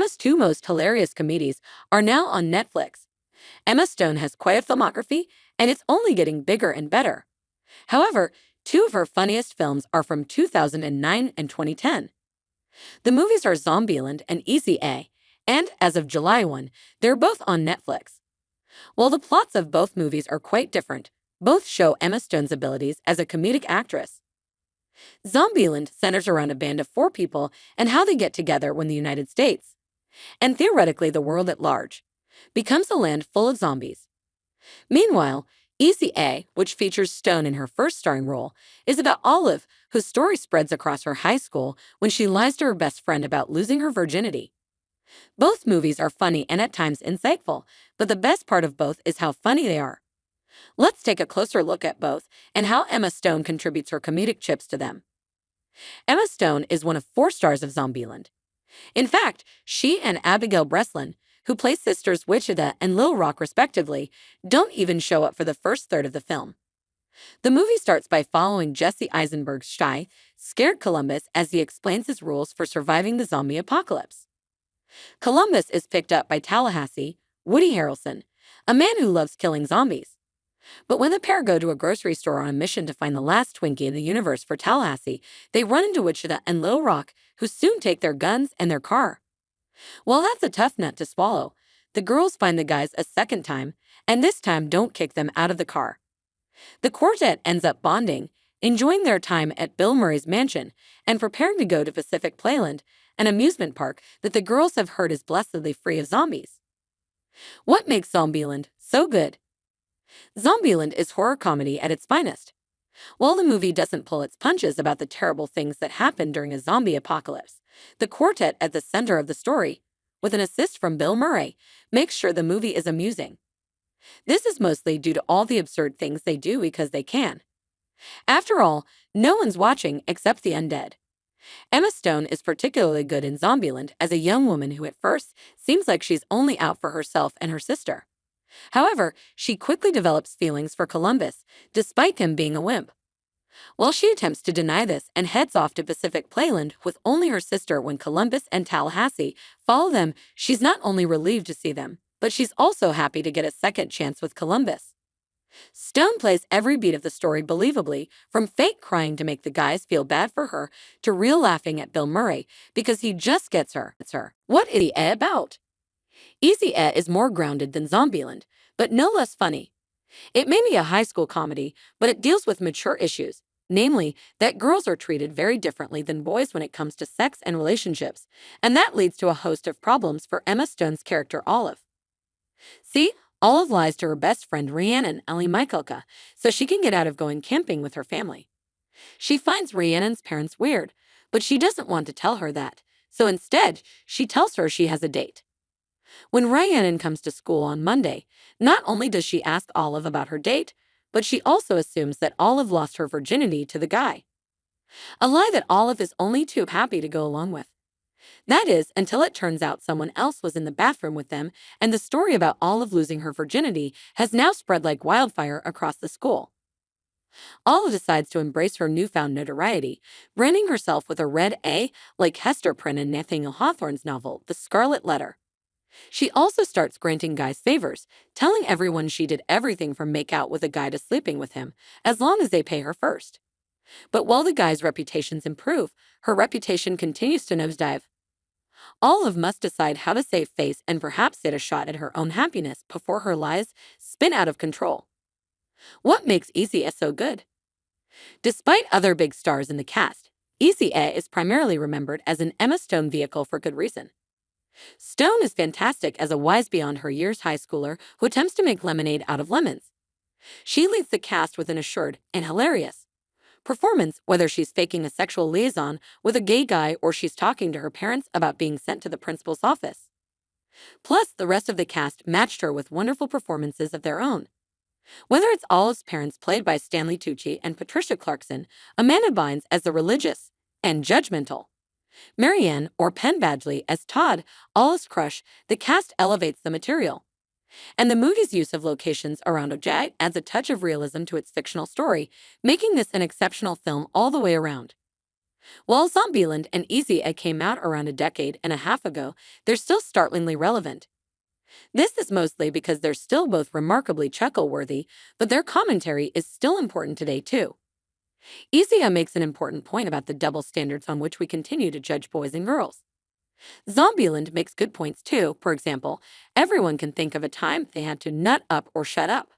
Emma's two most hilarious comedies are now on Netflix. Emma Stone has quite a filmography, and it's only getting bigger and better. However, two of her funniest films are from 2009 and 2010. The movies are Zombieland and Easy A, and as of July 1, they're both on Netflix. While the plots of both movies are quite different, both show Emma Stone's abilities as a comedic actress. Zombieland centers around a band of four people and how they get together when the United States, and theoretically the world at large, becomes a land full of zombies. Meanwhile, Easy A, which features Stone in her first starring role, is about Olive, whose story spreads across her high school when she lies to her best friend about losing her virginity. Both movies are funny and at times insightful, but the best part of both is how funny they are. Let's take a closer look at both and how Emma Stone contributes her comedic chips to them. Emma Stone is one of four stars of Zombieland. In fact, she and Abigail Breslin, who play sisters Wichita and Lil Rock respectively, don't even show up for the first third of the film. The movie starts by following Jesse Eisenberg's shy, scared Columbus as he explains his rules for surviving the zombie apocalypse. Columbus is picked up by Tallahassee, Woody Harrelson, a man who loves killing zombies. But when the pair go to a grocery store on a mission to find the last Twinkie in the universe for Tallahassee, they run into Wichita and Lil Rock, who soon take their guns and their car. While that's a tough nut to swallow, the girls find the guys a second time, and this time don't kick them out of the car. The quartet ends up bonding, enjoying their time at Bill Murray's mansion, and preparing to go to Pacific Playland, an amusement park that the girls have heard is blessedly free of zombies. What makes Zombieland so good? Zombieland is horror comedy at its finest. While the movie doesn't pull its punches about the terrible things that happen during a zombie apocalypse, the quartet at the center of the story, with an assist from Bill Murray, makes sure the movie is amusing. This is mostly due to all the absurd things they do because they can. After all, no one's watching except the undead. Emma Stone is particularly good in Zombieland as a young woman who at first seems like she's only out for herself and her sister. However, she quickly develops feelings for Columbus, despite him being a wimp. While she attempts to deny this and heads off to Pacific Playland with only her sister when Columbus and Tallahassee follow them, she's not only relieved to see them, but she's also happy to get a second chance with Columbus. Stone plays every beat of the story believably, from fake crying to make the guys feel bad for her to real laughing at Bill Murray because he just gets her. What is Easy A about? Easy A is more grounded than Zombieland, but no less funny. It may be a high school comedy, but it deals with mature issues, namely that girls are treated very differently than boys when it comes to sex and relationships, and that leads to a host of problems for Emma Stone's character Olive. See, Olive lies to her best friend Rhiannon, Ellie Michaelka, so she can get out of going camping with her family. She finds Rhiannon's parents weird, but she doesn't want to tell her that, so instead, she tells her she has a date. When Rhiannon comes to school on Monday, not only does she ask Olive about her date, but she also assumes that Olive lost her virginity to the guy. A lie that Olive is only too happy to go along with. That is, until it turns out someone else was in the bathroom with them, and the story about Olive losing her virginity has now spread like wildfire across the school. Olive decides to embrace her newfound notoriety, branding herself with a red A like Hester Prynne in Nathaniel Hawthorne's novel, The Scarlet Letter. She also starts granting guys favors, telling everyone she did everything from make out with a guy to sleeping with him, as long as they pay her first. But while the guys' reputations improve, her reputation continues to nosedive. Olive must decide how to save face and perhaps get a shot at her own happiness before her lies spin out of control. What makes Easy A so good? Despite other big stars in the cast, Easy A is primarily remembered as an Emma Stone vehicle for good reason. Stone is fantastic as a wise beyond her years high schooler who attempts to make lemonade out of lemons. She leads the cast with an assured and hilarious performance, whether she's faking a sexual liaison with a gay guy or she's talking to her parents about being sent to the principal's office. Plus, the rest of the cast matched her with wonderful performances of their own. Whether it's Olive's parents played by Stanley Tucci and Patricia Clarkson, Amanda Bynes as the religious and judgmental, Marianne or Penn Badgley as Todd, Olive's crush, the cast elevates the material. And the movie's use of locations around Ojai adds a touch of realism to its fictional story, making this an exceptional film all the way around. While Zombieland and Easy A came out around a decade and a half ago, they're still startlingly relevant. This is mostly because they're still both remarkably chuckle-worthy, but their commentary is still important today too. Easy A makes an important point about the double standards on which we continue to judge boys and girls. Zombieland makes good points too. For example, everyone can think of a time they had to nut up or shut up.